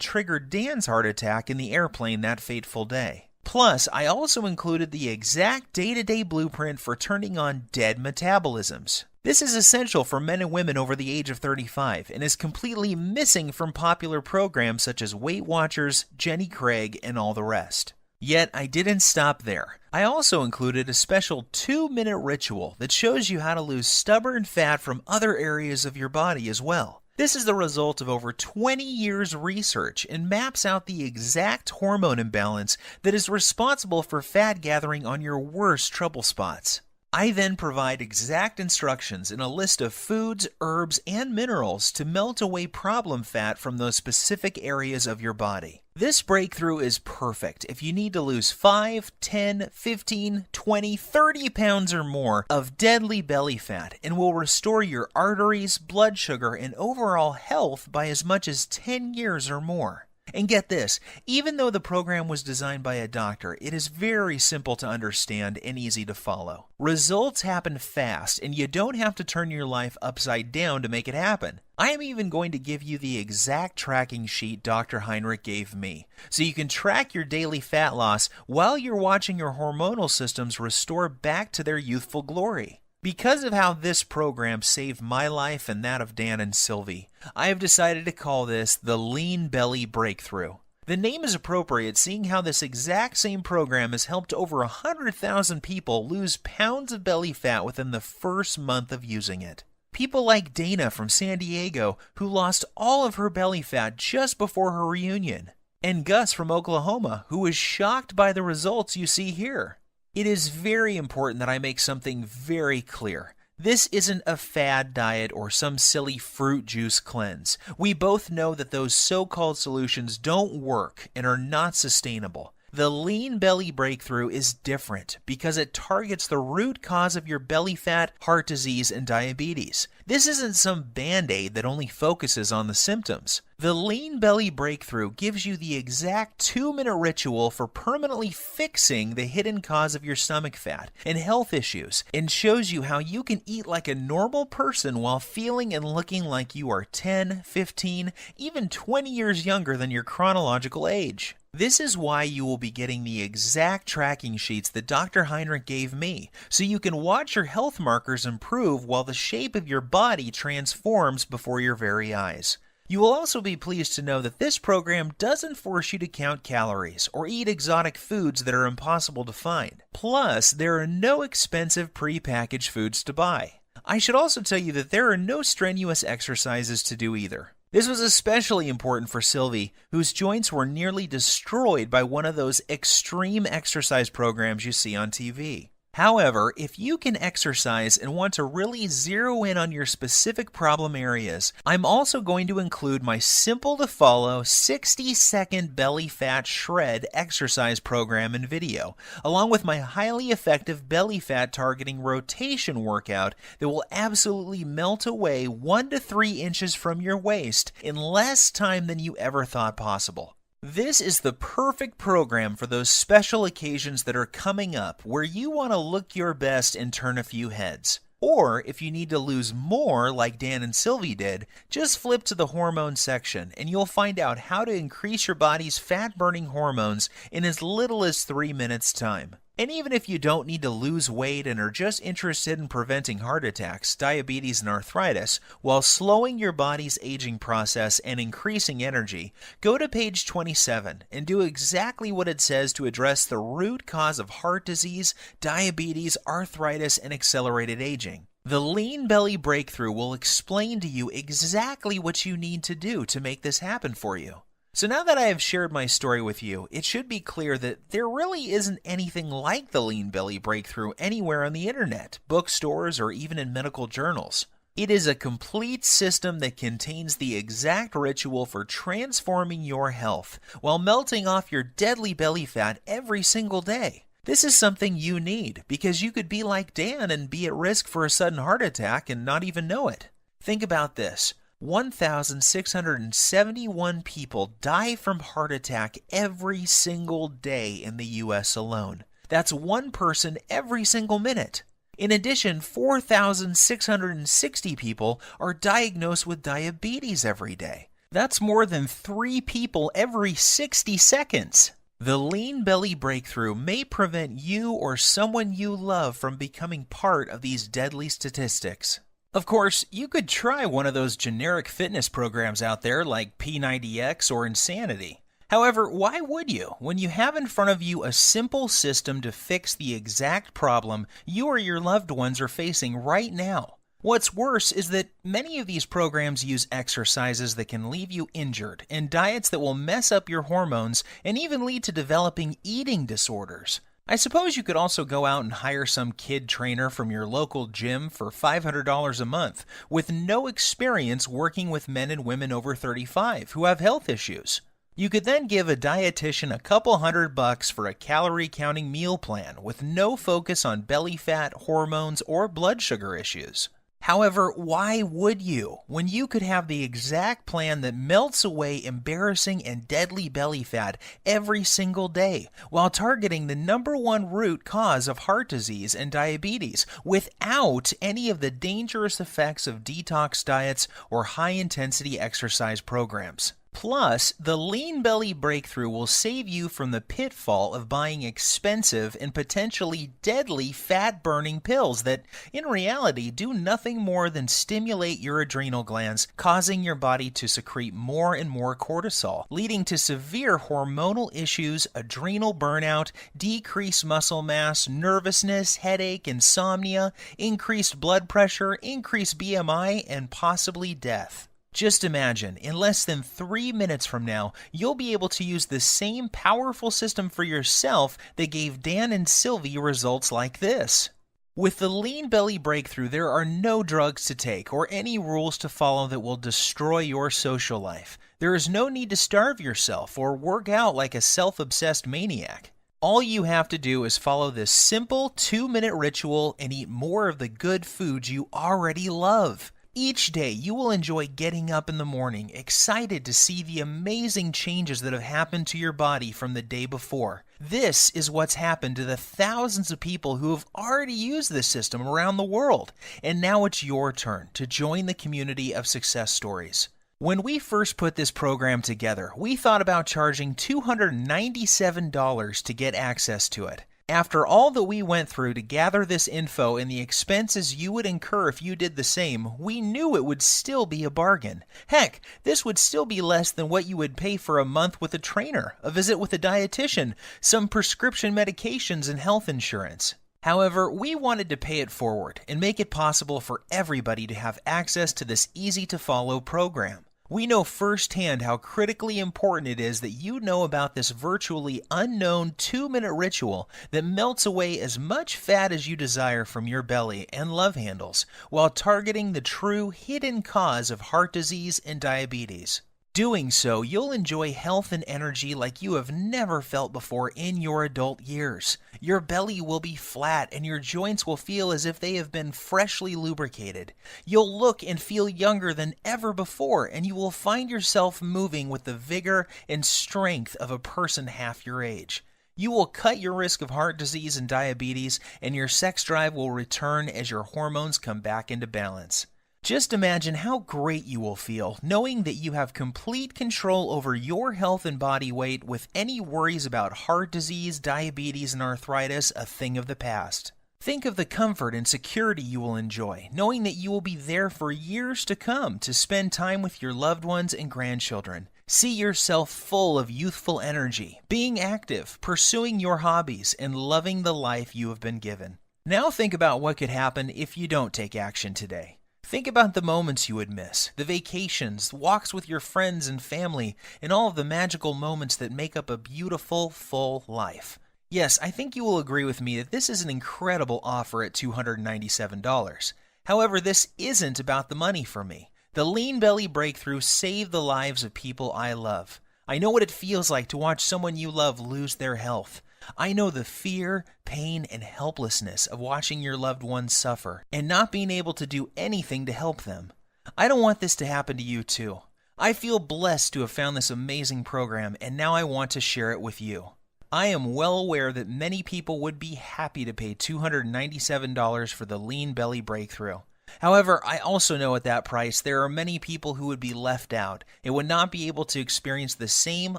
triggered Dan's heart attack in the airplane that fateful day. Plus, I also included the exact day-to-day blueprint for turning on dead metabolisms. This is essential for men and women over the age of 35 and is completely missing from popular programs such as Weight Watchers, Jenny Craig, and all the rest. Yet, I didn't stop there. I also included a special 2-minute ritual that shows you how to lose stubborn fat from other areas of your body as well. This is the result of over 20 years' research and maps out the exact hormone imbalance that is responsible for fat gathering on your worst trouble spots. I then provide exact instructions in a list of foods, herbs, and minerals to melt away problem fat from those specific areas of your body. This breakthrough is perfect if you need to lose 5, 10, 15, 20, 30 pounds or more of deadly belly fat and will restore your arteries, blood sugar, and overall health by as much as 10 years or more. And get this, even though the program was designed by a doctor, it is very simple to understand and easy to follow. Results happen fast, and you don't have to turn your life upside down to make it happen. I am even going to give you the exact tracking sheet Dr. Heinrich gave me, so you can track your daily fat loss while you're watching your hormonal systems restore back to their youthful glory. Because of how this program saved my life and that of Dan and Sylvie, I have decided to call this the Lean Belly Breakthrough. The name is appropriate seeing how this exact same program has helped over 100,000 people lose pounds of belly fat within the first month of using it. People like Dana from San Diego, who lost all of her belly fat just before her reunion, and Gus from Oklahoma, who was shocked by the results you see here. It is very important that I make something very clear. This isn't a fad diet or some silly fruit juice cleanse. We both know that those so-called solutions don't work and are not sustainable. The Lean Belly Breakthrough is different because it targets the root cause of your belly fat, heart disease, and diabetes. This isn't some band-aid that only focuses on the symptoms. The Lean Belly Breakthrough gives you the exact 2-minute ritual for permanently fixing the hidden cause of your stomach fat and health issues, and shows you how you can eat like a normal person while feeling and looking like you are 10, 15, even 20 years younger than your chronological age. This is why you will be getting the exact tracking sheets that Dr. Heinrich gave me, so you can watch your health markers improve while the shape of your body transforms before your very eyes. You will also be pleased to know that this program doesn't force you to count calories or eat exotic foods that are impossible to find. Plus, there are no expensive pre-packaged foods to buy. I should also tell you that there are no strenuous exercises to do either. This was especially important for Sylvie, whose joints were nearly destroyed by one of those extreme exercise programs you see on TV. However, if you can exercise and want to really zero in on your specific problem areas, I'm also going to include my simple-to-follow 60-second belly fat shred exercise program and video, along with my highly effective belly fat targeting rotation workout that will absolutely melt away 1 to 3 inches from your waist in less time than you ever thought possible. This is the perfect program for those special occasions that are coming up where you want to look your best and turn a few heads. Or if you need to lose more like Dan and Sylvie did, just flip to the hormone section and you'll find out how to increase your body's fat-burning hormones in as little as 3 minutes time. And even if you don't need to lose weight and are just interested in preventing heart attacks, diabetes, and arthritis, while slowing your body's aging process and increasing energy, go to page 27 and do exactly what it says to address the root cause of heart disease, diabetes, arthritis, and accelerated aging. The Lean Belly Breakthrough will explain to you exactly what you need to do to make this happen for you. So now that I have shared my story with you, it should be clear that there really isn't anything like the Lean Belly Breakthrough anywhere on the internet, bookstores, or even in medical journals. It is a complete system that contains the exact ritual for transforming your health while melting off your deadly belly fat every single day. This is something you need because you could be like Dan and be at risk for a sudden heart attack and not even know it. Think about this. 1,671 people die from heart attack every single day in the U.S. alone. That's one person every single minute. In addition, 4,660 people are diagnosed with diabetes every day. That's more than 3 people every 60 seconds. The Lean Belly Breakthrough may prevent you or someone you love from becoming part of these deadly statistics. Of course, you could try one of those generic fitness programs out there like P90X or Insanity. However, why would you when you have in front of you a simple system to fix the exact problem you or your loved ones are facing right now? What's worse is that many of these programs use exercises that can leave you injured and diets that will mess up your hormones and even lead to developing eating disorders. I suppose you could also go out and hire some kid trainer from your local gym for $500 a month with no experience working with men and women over 35 who have health issues. You could then give a dietitian a couple $100 for a calorie counting meal plan with no focus on belly fat, hormones, or blood sugar issues. However, why would you when you could have the exact plan that melts away embarrassing and deadly belly fat every single day while targeting the #1 root cause of heart disease and diabetes without any of the dangerous effects of detox diets or high-intensity exercise programs? Plus, the Lean Belly Breakthrough will save you from the pitfall of buying expensive and potentially deadly fat-burning pills that, in reality, do nothing more than stimulate your adrenal glands, causing your body to secrete more and more cortisol, leading to severe hormonal issues, adrenal burnout, decreased muscle mass, nervousness, headache, insomnia, increased blood pressure, increased BMI, and possibly death. Just imagine, in less than 3 minutes from now, you'll be able to use the same powerful system for yourself that gave Dan and Sylvie results like this. With the Lean Belly Breakthrough, there are no drugs to take or any rules to follow that will destroy your social life. There is no need to starve yourself or work out like a self-obsessed maniac. All you have to do is follow this simple 2-minute ritual and eat more of the good foods you already love. Each day, you will enjoy getting up in the morning, excited to see the amazing changes that have happened to your body from the day before. This is what's happened to the thousands of people who have already used this system around the world. And now it's your turn to join the community of success stories. When we first put this program together, we thought about charging $297 to get access to it. After all that we went through to gather this info and the expenses you would incur if you did the same, we knew it would still be a bargain. Heck, this would still be less than what you would pay for a month with a trainer, a visit with a dietitian, some prescription medications, and health insurance. However, we wanted to pay it forward and make it possible for everybody to have access to this easy-to-follow program. We know firsthand how critically important it is that you know about this virtually unknown 2-minute ritual that melts away as much fat as you desire from your belly and love handles, while targeting the true hidden cause of heart disease and diabetes. Doing so, you'll enjoy health and energy like you have never felt before in your adult years. Your belly will be flat and your joints will feel as if they have been freshly lubricated. You'll look and feel younger than ever before, and you will find yourself moving with the vigor and strength of a person half your age. You will cut your risk of heart disease and diabetes, and your sex drive will return as your hormones come back into balance. Just imagine how great you will feel knowing that you have complete control over your health and body weight, with any worries about heart disease, diabetes, and arthritis a thing of the past. Think of the comfort and security you will enjoy, knowing that you will be there for years to come to spend time with your loved ones and grandchildren. See yourself full of youthful energy, being active, pursuing your hobbies, and loving the life you have been given. Now think about what could happen if you don't take action today. Think about the moments you would miss, the vacations, walks with your friends and family, and all of the magical moments that make up a beautiful, full life. Yes, I think you will agree with me that this is an incredible offer at $297. However, this isn't about the money for me. The Lean Belly Breakthrough saved the lives of people I love. I know what it feels like to watch someone you love lose their health. I know the fear, pain, and helplessness of watching your loved ones suffer and not being able to do anything to help them. I don't want this to happen to you too. I feel blessed to have found this amazing program, and now I want to share it with you. I am well aware that many people would be happy to pay $297 for the Lean Belly Breakthrough. However, I also know at that price there are many people who would be left out and would not be able to experience the same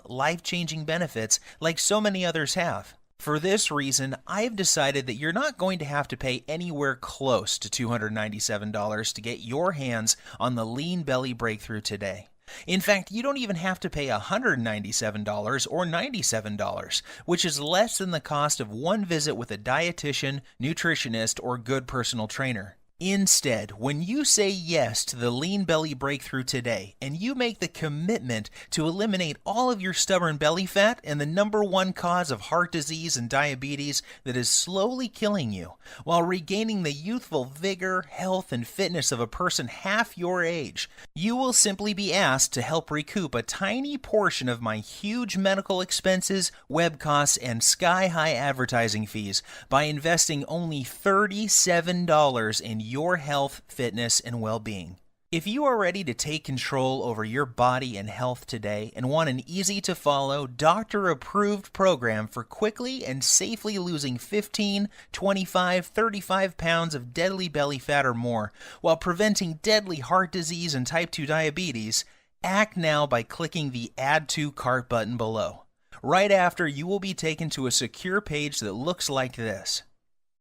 life-changing benefits like so many others have. For this reason, I've decided that you're not going to have to pay anywhere close to $297 to get your hands on the Lean Belly Breakthrough today. In fact, you don't even have to pay $197 or $97, which is less than the cost of one visit with a dietitian, nutritionist, or good personal trainer. Instead, when you say yes to the Lean Belly Breakthrough today and you make the commitment to eliminate all of your stubborn belly fat and the #1 cause of heart disease and diabetes that is slowly killing you, while regaining the youthful vigor, health, and fitness of a person half your age, you will simply be asked to help recoup a tiny portion of my huge medical expenses, web costs, and sky-high advertising fees by investing only $37 in your health, fitness, and well-being. If you are ready to take control over your body and health today and want an easy-to-follow, doctor-approved program for quickly and safely losing 15, 25, 35 pounds of deadly belly fat or more while preventing deadly heart disease and type 2 diabetes, act now by clicking the Add to Cart button below. Right after, you will be taken to a secure page that looks like this.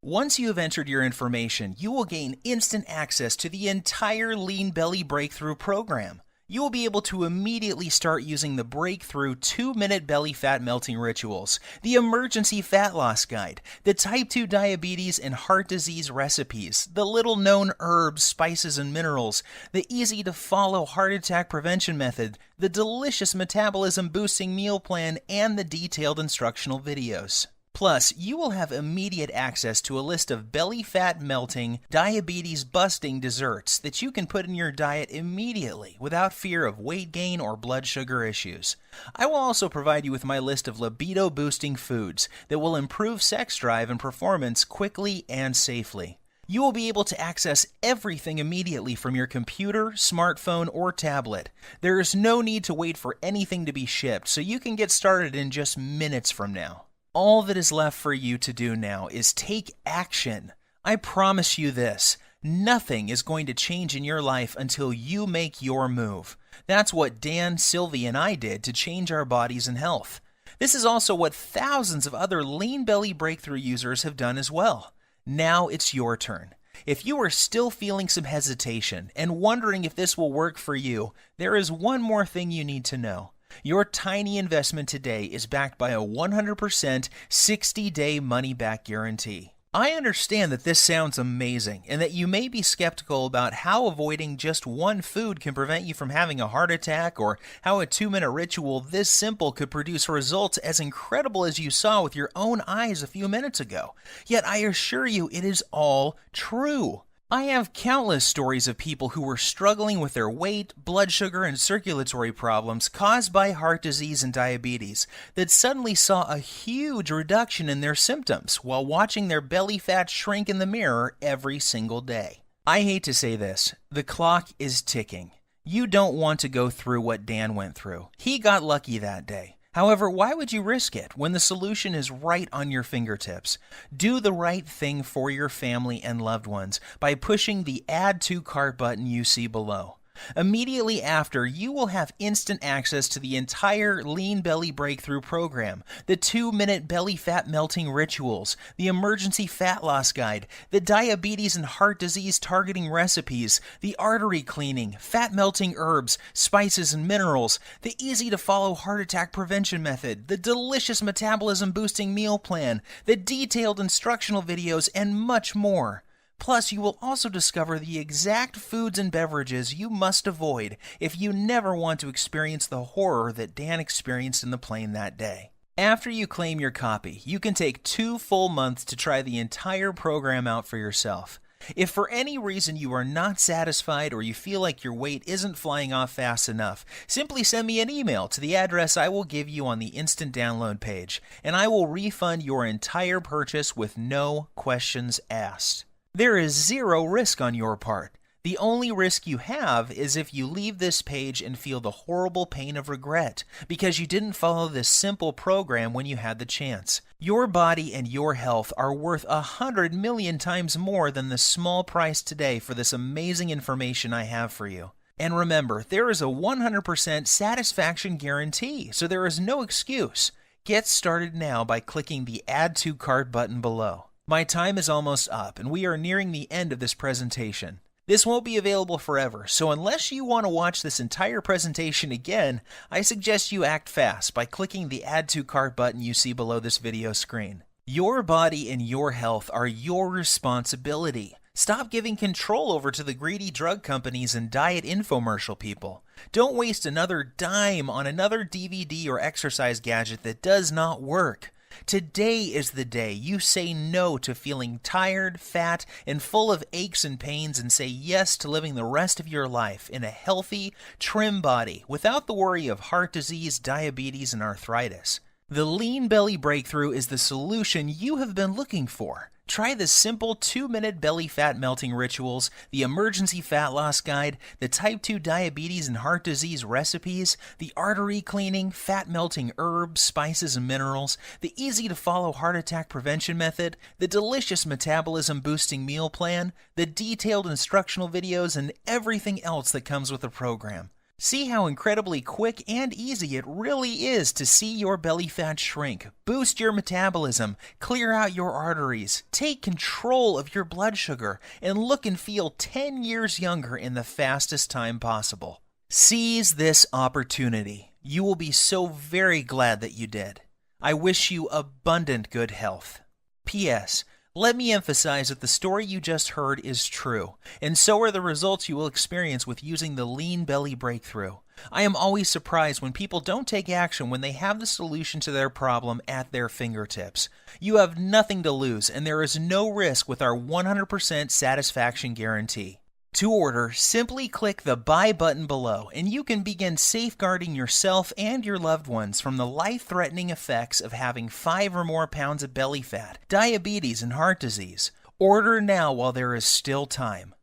Once you have entered your information, you will gain instant access to the entire Lean Belly Breakthrough program. you will be able to immediately start using the breakthrough 2-minute belly fat melting rituals, the emergency fat loss guide, the type 2 diabetes and heart disease recipes, the little-known herbs, spices, and minerals, the easy-to-follow heart attack prevention method, the delicious metabolism-boosting meal plan, and the detailed instructional videos. Plus, you will have immediate access to a list of belly fat melting, diabetes busting desserts that you can put in your diet immediately without fear of weight gain or blood sugar issues. I will also provide you with my list of libido boosting foods that will improve sex drive and performance quickly and safely. You will be able to access everything immediately from your computer, smartphone, or tablet. There is no need to wait for anything to be shipped, so you can get started in just minutes from now. All that is left for you to do now is take action. I promise you this, nothing is going to change in your life until you make your move. That's what Dan, Sylvie, and I did to change our bodies and health. This is also what thousands of other Lean Belly Breakthrough users have done as well. Now it's your turn. If you are still feeling some hesitation and wondering if this will work for you, there is one more thing you need to know. Your tiny investment today is backed by a 100% 60-day money-back guarantee. I understand that this sounds amazing and that you may be skeptical about how avoiding just one food can prevent you from having a heart attack, or how a 2-minute ritual this simple could produce results as incredible as you saw with your own eyes a few minutes ago. Yet I assure you it is all true. I have countless stories of people who were struggling with their weight, blood sugar, and circulatory problems caused by heart disease and diabetes that suddenly saw a huge reduction in their symptoms while watching their belly fat shrink in the mirror every single day. I hate to say this, the clock is ticking. You don't want to go through what Dan went through. He got lucky that day. However, why would you risk it when the solution is right on your fingertips? Do the right thing for your family and loved ones by pushing the Add to Cart button you see below. Immediately after, you will have instant access to the entire Lean Belly Breakthrough program, the 2-minute belly fat melting rituals, the emergency fat loss guide, the diabetes and heart disease targeting recipes, the artery cleaning, fat melting herbs, spices and minerals, the easy to follow heart attack prevention method, the delicious metabolism boosting meal plan, the detailed instructional videos, and much more. Plus, you will also discover the exact foods and beverages you must avoid if you never want to experience the horror that Dan experienced in the plane that day. After you claim your copy, you can take 2 full months to try the entire program out for yourself. If for any reason you are not satisfied or you feel like your weight isn't flying off fast enough, simply send me an email to the address I will give you on the instant download page, and I will refund your entire purchase with no questions asked. There is zero risk on your part. The only risk you have is if you leave this page and feel the horrible pain of regret because you didn't follow this simple program when you had the chance. Your body and your health are worth 100 million times more than the small price today for this amazing information I have for you. And remember, there is a 100% satisfaction guarantee, so there is no excuse. Get started now by clicking the Add to Cart button below. My time is almost up, and we are nearing the end of this presentation. This won't be available forever, so unless you want to watch this entire presentation again, I suggest you act fast by clicking the Add to Cart button you see below this video screen. Your body and your health are your responsibility. Stop giving control over to the greedy drug companies and diet infomercial people. Don't waste another dime on another DVD or exercise gadget that does not work. Today is the day you say no to feeling tired, fat, and full of aches and pains, and say yes to living the rest of your life in a healthy, trim body without the worry of heart disease, diabetes, and arthritis. The Lean Belly Breakthrough is the solution you have been looking for. Try the simple 2-minute belly fat melting rituals, the emergency fat loss guide, the type 2 diabetes and heart disease recipes, the artery cleaning, fat melting herbs, spices and minerals, the easy to follow heart attack prevention method, the delicious metabolism boosting meal plan, the detailed instructional videos, and everything else that comes with the program. See how incredibly quick and easy it really is to see your belly fat shrink, boost your metabolism, clear out your arteries, take control of your blood sugar, and look and feel 10 years younger in the fastest time possible. Seize this opportunity. You will be so very glad that you did. I wish you abundant good health. P.S. Let me emphasize that the story you just heard is true, and so are the results you will experience with using the Lean Belly Breakthrough. I am always surprised when people don't take action when they have the solution to their problem at their fingertips. You have nothing to lose, and there is no risk with our 100% satisfaction guarantee. To order, simply click the Buy button below, and you can begin safeguarding yourself and your loved ones from the life-threatening effects of having 5 or more pounds of belly fat, diabetes, and heart disease. Order now while there is still time.